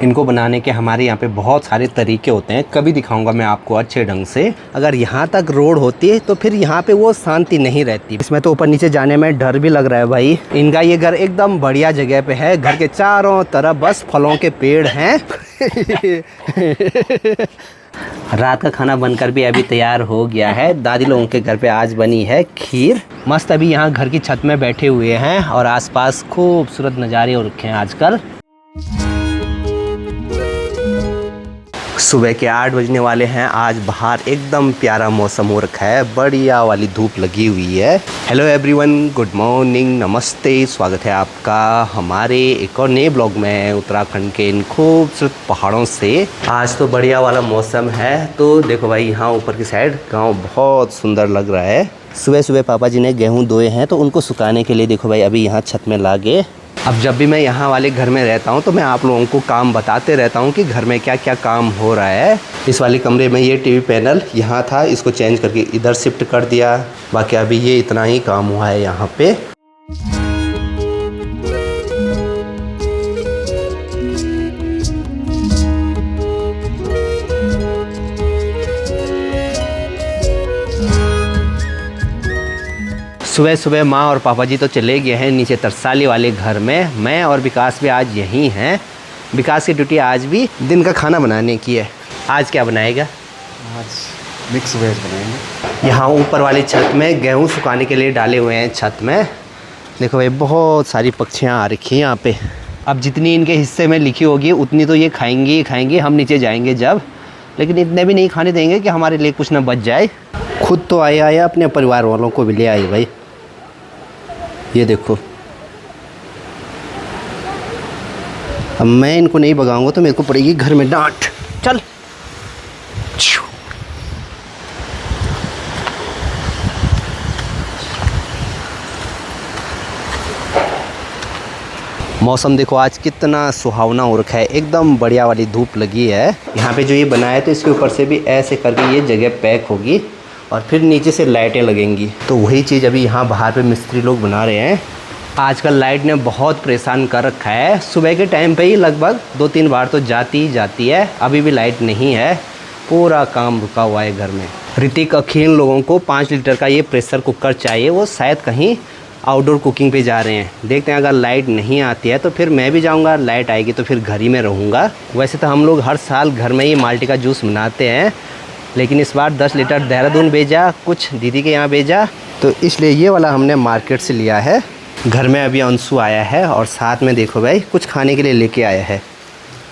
इनको बनाने के हमारे यहाँ पे बहुत सारे तरीके होते हैं, कभी दिखाऊंगा मैं आपको अच्छे ढंग से। अगर यहाँ तक रोड होती है तो फिर यहाँ पे वो शांति नहीं रहती। इसमें तो ऊपर नीचे जाने में डर भी लग रहा है भाई। इनका ये घर एकदम बढ़िया जगह पे है, घर के चारों तरफ बस फलों के पेड़ हैं। रात का खाना बनकर भी अभी तैयार हो गया है। दादी लोगों के घर पे आज बनी है खीर। मस्त अभी यहाँ घर की छत में बैठे हुए हैं और आसपास खूबसूरत नज़ारे हो रखे हैं आजकल। सुबह के 8 बजने वाले हैं। आज बाहर एकदम प्यारा मौसम हो रखा है, बढ़िया वाली धूप लगी हुई है। हेलो एवरीवन, गुड मॉर्निंग, नमस्ते, स्वागत है आपका हमारे एक और नए ब्लॉग में उत्तराखंड के इन खूबसूरत पहाड़ों से। आज तो बढ़िया वाला मौसम है। तो देखो भाई, यहाँ ऊपर की साइड गाँव बहुत सुंदर लग रहा है। सुबह सुबह पापा जी ने गेहूँ धोए हैं तो उनको सुखाने के लिए देखो भाई अभी यहाँ छत में लागे। अब जब भी मैं यहाँ वाले घर में रहता हूँ तो मैं आप लोगों को काम बताते रहता हूँ कि घर में क्या क्या काम हो रहा है। इस वाले कमरे में ये टीवी पैनल यहाँ था, इसको चेंज करके इधर शिफ्ट कर दिया। बाकी अभी ये इतना ही काम हुआ है यहाँ पे। सुबह सुबह माँ और पापा जी तो चले गए हैं नीचे तरसाली वाले घर में। मैं और विकास भी आज यहीं हैं। विकास की ड्यूटी आज भी दिन का खाना बनाने की है। आज क्या बनाएगा? आज मिक्स वेज बनाएंगे। यहाँ ऊपर वाली छत में गेहूँ सुखाने के लिए डाले हुए हैं छत में। देखो भाई बहुत सारी पक्षियाँ आ रखी हैं यहाँ पे। अब जितनी इनके हिस्से में लिखी होगी उतनी तो ये खाएंगी ही खाएंगी, हम नीचे जाएंगे जब। लेकिन इतने भी नहीं खाने देंगे कि हमारे लिए कुछ ना बच जाए। खुद तो आया अपने परिवार वालों को भी ले आई भाई। ये देखो, अब मैं इनको नहीं भगाऊंगा तो मेरे को पड़ेगी घर में डांट। चल। मौसम देखो आज कितना सुहावना हो रखा है, एकदम बढ़िया वाली धूप लगी है। यहाँ पे जो ये बनाया है तो इसके ऊपर से भी ऐसे करके ये जगह पैक होगी और फिर नीचे से लाइटें लगेंगी। तो वही चीज़ अभी यहाँ बाहर पे मिस्त्री लोग बना रहे हैं। आजकल लाइट ने बहुत परेशान कर रखा है। सुबह के टाइम पे ही लगभग 2-3 बार तो जाती ही जाती है। अभी भी लाइट नहीं है, पूरा काम रुका हुआ है घर में। ऋतिक अखिल लोगों को 5 लीटर का ये प्रेशर कुकर चाहिए। वो शायद कहीं आउटडोर कुकिंग पे जा रहे हैं। देखते हैं अगर लाइट नहीं आती है तो फिर मैं भी जाऊँगा, लाइट आएगी तो फिर घर ही में रहूँगा। वैसे तो हम लोग हर साल घर में ही माल्टे का जूस बनाते हैं, लेकिन इस बार 10 लीटर देहरादून भेजा, कुछ दीदी के यहाँ भेजा, तो इसलिए ये वाला हमने मार्केट से लिया है। घर में अभी अंशु आया है और साथ में देखो भाई कुछ खाने के लिए लेके आया है।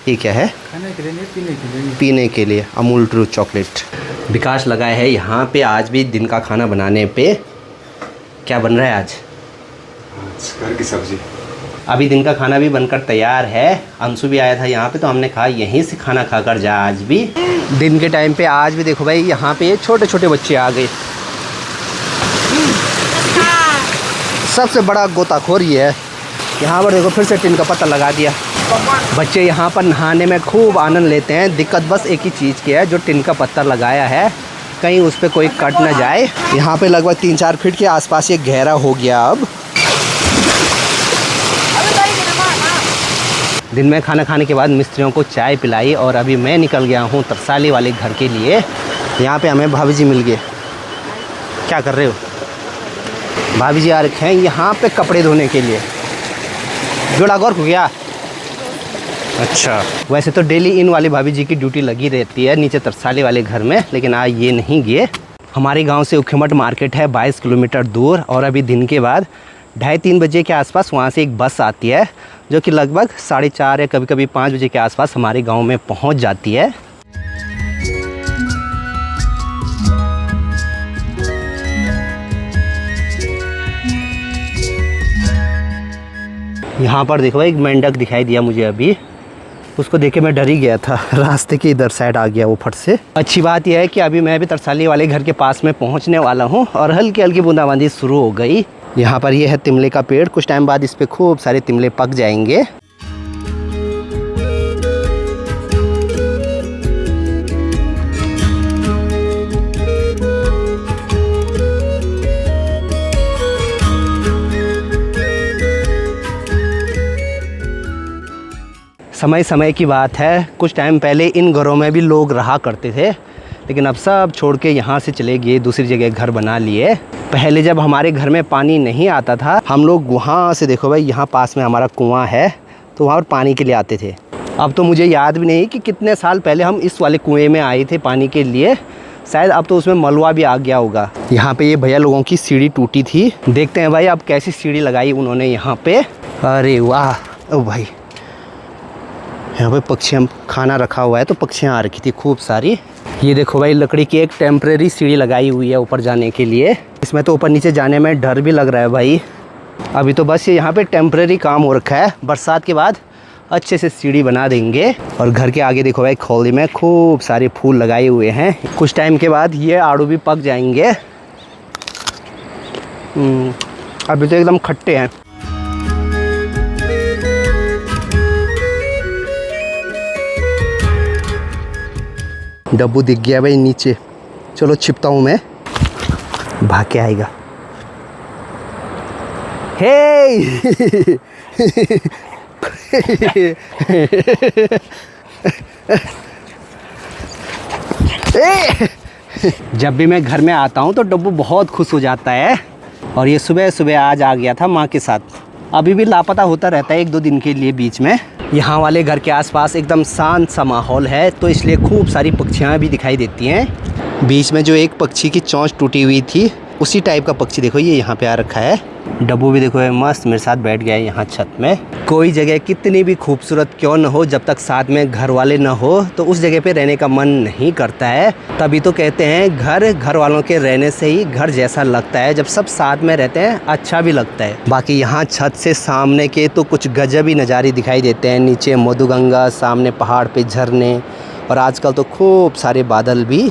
ये क्या है? खाने के लिए नहीं, पीने के लिए। पीने के लिए अमूल ट्रू चॉकलेट। विकास लगा है यहाँ पे आज भी दिन का खाना बनाने पे। क्या बन रहा है आज? घर की सब्जी। अभी दिन का खाना भी बनकर तैयार है। अंशु भी आया था यहाँ पे तो हमने कहा यहीं से खाना खाकर जा। आज भी दिन के टाइम पे आज भी देखो भाई यहाँ पे छोटे छोटे बच्चे आ गए। सबसे बड़ा गोताखोर ये है। यहाँ पर देखो फिर से टिन का पत्ता लगा दिया। बच्चे यहाँ पर नहाने में खूब आनंद लेते हैं। दिक्कत बस एक ही चीज़ की है, जो टिन का पत्थर लगाया है कहीं उस पर कोई कट ना जाए। यहाँ पे लगभग 3-4 फीट के आसपास ये गहरा हो गया। अब दिन में खाना खाने के बाद मिस्त्रियों को चाय पिलाई और अभी मैं निकल गया हूँ तरसाली वाले घर के लिए। यहाँ पे हमें भाभी जी मिल गए। क्या कर रहे हो? भाभी जी आ रखे हैं यहाँ पे कपड़े धोने के लिए। जोड़ा गौर हो गया। अच्छा, वैसे तो डेली इन वाली भाभी जी की ड्यूटी लगी रहती है नीचे तरसाली वाले घर में, लेकिन आज ये नहीं गए। हमारे गांव से उखीमठ मार्केट है 22 किलोमीटर दूर और अभी दिन के बाद 2:30-3 बजे के आसपास वहाँ से एक बस आती है जो कि लगभग 4:30 या कभी कभी 5 बजे के आसपास हमारे गांव में पहुँच जाती है। यहाँ पर देखो एक मेंढक दिखाई दिया मुझे अभी। उसको देख के मैं डर ही गया था। रास्ते के इधर साइड आ गया वो फट से। अच्छी बात यह है कि अभी मैं भी तरसाली वाले घर के पास में पहुँचने वाला हूँ और हल्की हल्की बूंदाबांदी शुरू हो गई। यहाँ पर ये है तिमले का पेड़। कुछ टाइम बाद इस पे खूब सारे तिमले पक जाएंगे। समय समय की बात है, कुछ टाइम पहले इन घरों में भी लोग रहा करते थे, लेकिन अब सब छोड़ के यहाँ से चले गए, दूसरी जगह घर बना लिए। पहले जब हमारे घर में पानी नहीं आता था, हम लोग वहाँ से, देखो भाई यहाँ पास में हमारा कुआं है, तो वहाँ पर पानी के लिए आते थे। अब तो मुझे याद भी नहीं कि कितने साल पहले हम इस वाले कुएं में आए थे पानी के लिए, शायद अब तो उसमें मलबा भी आ गया होगा। यहाँ पे ये भैया लोगों की सीढ़ी टूटी थी, देखते हैं भाई अब कैसी सीढ़ी लगाई उन्होंने यहाँ पे। अरे वाह ओ भाई, यहाँ पे पक्षी खाना रखा हुआ है तो पक्षियाँ आ रखी थी खूब सारी। ये देखो भाई लकड़ी की एक टेम्परेरी सीढ़ी लगाई हुई है ऊपर जाने के लिए। इसमें तो ऊपर नीचे जाने में डर भी लग रहा है भाई। अभी तो बस ये यहाँ पे टेम्परेरी काम हो रखा है, बरसात के बाद अच्छे से सीढ़ी बना देंगे। और घर के आगे देखो भाई खोली में खूब सारे फूल लगाए हुए हैं। कुछ टाइम के बाद ये आड़ू भी पक जाएंगे। अभी तो एकदम खट्टे हैं। डब्बू दिख गया भाई नीचे, चलो छिपता हूँ मैं, भाग के आएगा। हे जब भी मैं घर में आता हूँ तो डब्बू बहुत खुश हो जाता है। और ये सुबह सुबह आज आ गया था माँ के साथ, अभी भी लापता होता रहता है 1-2 दिन के लिए बीच में। यहाँ वाले घर के आसपास एकदम शांत सा माहौल है, तो इसलिए खूब सारी पक्षियाँ भी दिखाई देती हैं। बीच में जो एक पक्षी की चोंच टूटी हुई थी, उसी टाइप का पक्षी देखो ये यहाँ पे आ रखा है। डब्बू भी देखो मस्त मेरे साथ बैठ गया है यहाँ छत में। कोई जगह कितनी भी खूबसूरत क्यों न हो, जब तक साथ में घर वाले न हो तो उस जगह पे रहने का मन नहीं करता है। तभी तो कहते हैं घर वालों के रहने से ही घर जैसा लगता है। जब सब साथ में रहते हैं अच्छा भी लगता है। बाकी यहाँ छत से सामने के तो कुछ गजब ही नज़ारे दिखाई देते हैं। नीचे मधुगंगा, सामने पहाड़ पे झरने, और आजकल तो खूब सारे बादल भी।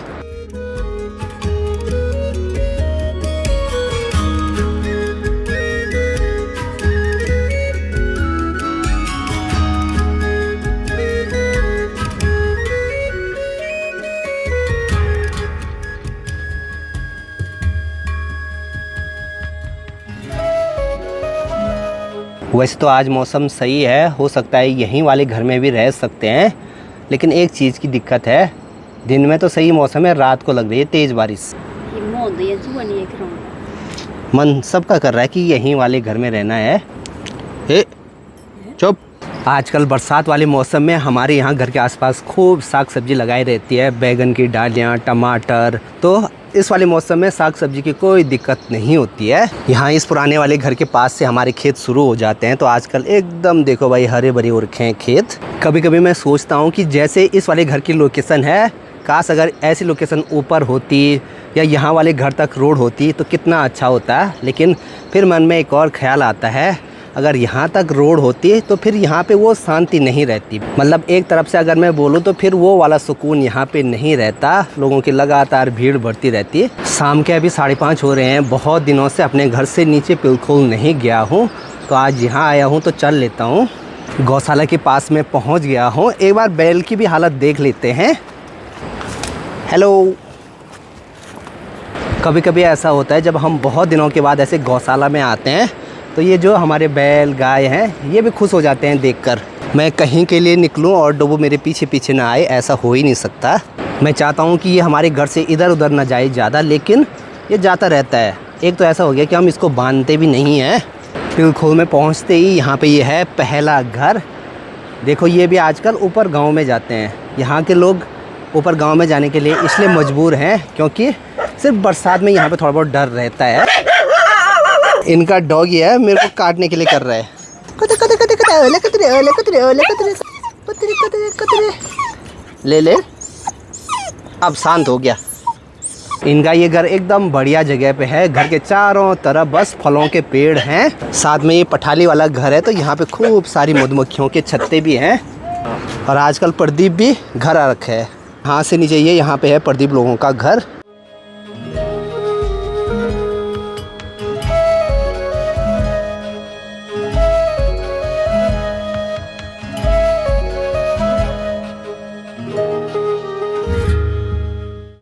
वैसे तो आज मौसम सही है, हो सकता है यहीं वाले घर में भी रह सकते हैं, लेकिन एक चीज़ की दिक्कत है, दिन में तो सही मौसम है, रात को लग रही है तेज़ बारिश। मन सबका कर रहा है कि यहीं वाले घर में रहना है। चुप। आजकल बरसात वाले मौसम में हमारे यहाँ घर के आसपास खूब साग सब्जी लगाई रहती है, बैगन की डालियाँ, टमाटर। तो इस वाले मौसम में साग सब्जी की कोई दिक्कत नहीं होती है। यहाँ इस पुराने वाले घर के पास से हमारे खेत शुरू हो जाते हैं, तो आजकल एकदम देखो भाई हरे भरे हो रखे हैं खेत। कभी कभी मैं सोचता हूँ कि जैसे इस वाले घर की लोकेशन है, काश अगर ऐसी लोकेशन ऊपर होती या यहाँ वाले घर तक रोड होती तो कितना अच्छा होता। लेकिन फिर मन में एक और ख्याल आता है, अगर यहाँ तक रोड होती तो फिर यहाँ पे वो शांति नहीं रहती। मतलब एक तरफ से अगर मैं बोलूँ तो फिर वो वाला सुकून यहाँ पे नहीं रहता। लोगों की लगातार भीड़ बढ़ती रहती है। शाम के अभी 5:30 हो रहे हैं। बहुत दिनों से अपने घर से नीचे बिल्कुल नहीं गया हूँ, तो आज यहाँ आया हूँ तो चल लेता हूँ। गौशाला के पास में पहुँच गया हूँ, एक बार बैल की भी हालत देख लेते हैं। हेलो। कभी कभी ऐसा होता है जब हम बहुत दिनों के बाद ऐसे गौशाला में आते हैं, तो ये जो हमारे बैल गाय हैं ये भी खुश हो जाते हैं देखकर। मैं कहीं के लिए निकलूं और डब्बू मेरे पीछे पीछे ना आए, ऐसा हो ही नहीं सकता। मैं चाहता हूं कि ये हमारे घर से इधर उधर ना जाए ज़्यादा, लेकिन ये जाता रहता है। एक तो ऐसा हो गया कि हम इसको बांधते भी नहीं हैं। पिलखोल में पहुंचते ही यहाँ पे ये है पहला घर। देखो ये भी आजकल ऊपर गाँव में जाते हैं। यहाँ के लोग ऊपर गाँव में जाने के लिए इसलिए मजबूर हैं क्योंकि सिर्फ बरसात में यहाँ पर थोड़ा बहुत डर रहता है। इनका डॉग ये है, मेरे को काटने के लिए कर रहा है। ले ले, अब शांत हो गया। इनका ये घर एकदम बढ़िया जगह पे है। घर के चारों तरफ बस फलों के पेड़ हैं। साथ में ये पठाली वाला घर है, तो यहाँ पे खूब सारी मधुमक्खियों के छत्ते भी हैं। और आजकल प्रदीप भी घर आ रखा है। यहाँ से नीचे ये यहाँ पे है प्रदीप लोगों का घर।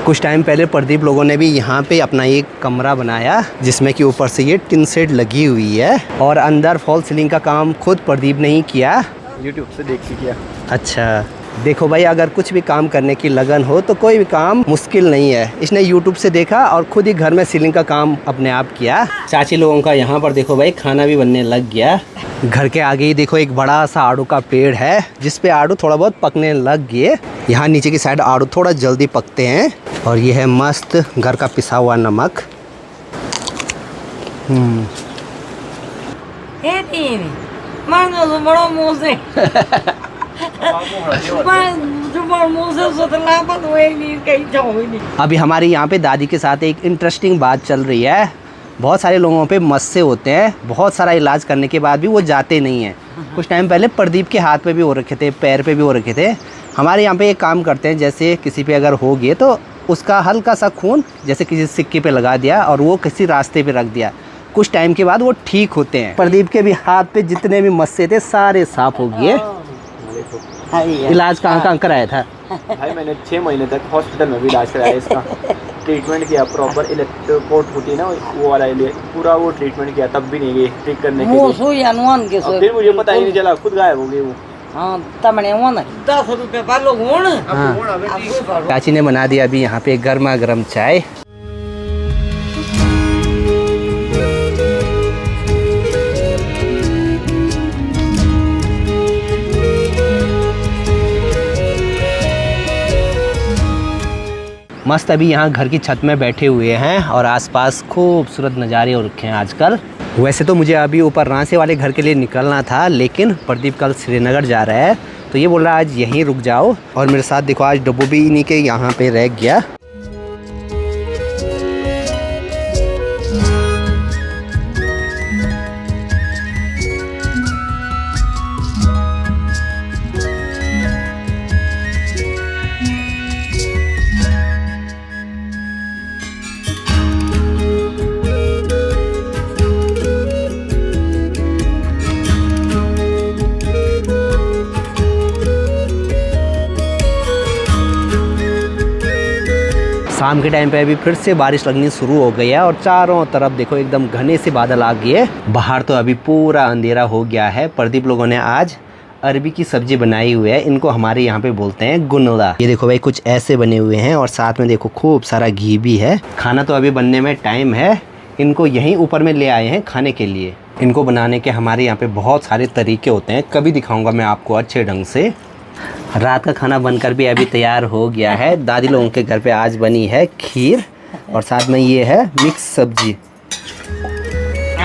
कुछ टाइम पहले प्रदीप लोगों ने भी यहाँ पे अपना एक कमरा बनाया, जिसमें कि ऊपर से ये टिन शेड लगी हुई है और अंदर फॉल सीलिंग का काम खुद प्रदीप ने ही किया। यूट्यूब से देख के किया। अच्छा, देखो भाई, अगर कुछ भी काम करने की लगन हो तो कोई भी काम मुश्किल नहीं है। इसने यूट्यूब से देखा और खुद ही घर में सीलिंग का काम अपने आप किया। चाची लोगों का यहाँ पर देखो भाई खाना भी बनने लग गया। घर के आगे ही देखो एक बड़ा सा आड़ू का पेड़ है जिस पे आड़ू थोड़ा बहुत पकने लग गए। यहाँ नीचे की साइड आड़ू थोड़ा जल्दी पकते हैं। और ये है मस्त घर का पिसा हुआ नमक। अभी हमारे यहाँ पे दादी के साथ एक इंटरेस्टिंग बात चल रही है। बहुत सारे लोगों पे मस्से होते हैं, बहुत सारा इलाज करने के बाद भी वो जाते नहीं हैं। कुछ टाइम पहले प्रदीप के हाथ पे भी हो रखे थे, पैर पे भी हो रखे थे। हमारे यहाँ पे एक काम करते हैं, जैसे किसी पे अगर हो गए तो उसका हल्का सा खून जैसे किसी सिक्के पे लगा दिया और वो किसी रास्ते पे रख दिया, कुछ टाइम के बाद वो ठीक होते हैं। प्रदीप के भी हाथ पे जितने भी मस्से थे सारे साफ हो गए। इलाज कहाँ कराया था? भाई मैंने 6 महीने तक हॉस्पिटल में भी इलाज कराया इसका। ट्रीटमेंट किया, प्रॉपर इलेक्ट्रोपोर्ट होती है ना वो वाला, पूरा वो ट्रीटमेंट किया, तब भी नहीं गई ठीक करने के लिए। और फिर मुझे पता ही नहीं चला, खुद गायब हो गई वो। चाची ने बना दिया अभी यहाँ पे गर्मा गर्म चाय। मस्त अभी यहाँ घर की छत में बैठे हुए हैं और आसपास खूबसूरत नज़ारे हो रखे हैं आजकल। वैसे तो मुझे अभी ऊपर रांचे वाले घर के लिए निकलना था, लेकिन प्रदीप कल श्रीनगर जा रहा है तो ये बोल रहा है आज यहीं रुक जाओ। और मेरे साथ देखो आज डब्बू भी इन्हीं के यहाँ पे रह गया। शाम के टाइम पे अभी फिर से बारिश लगनी शुरू हो गई है और चारों तरफ देखो एकदम घने से बादल आ गए। बाहर तो अभी पूरा अंधेरा हो गया है। प्रदीप लोगों ने आज अरबी की सब्जी बनाई हुई है, इनको हमारे यहाँ पे बोलते हैं गुनला। ये देखो भाई कुछ ऐसे बने हुए हैं और साथ में देखो खूब सारा घी भी है। खाना तो अभी बनने में टाइम है, इनको यहीं ऊपर में ले आए हैं खाने के लिए। इनको बनाने के हमारे यहाँ पे बहुत सारे तरीके होते हैं, कभी दिखाऊंगा मैं आपको अच्छे ढंग से। रात का खाना बनकर भी अभी तैयार हो गया है। दादी लोगों के घर पे आज बनी है खीर और साथ में ये है मिक्स सब्जी।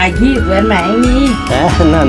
घी बनाएंगी ना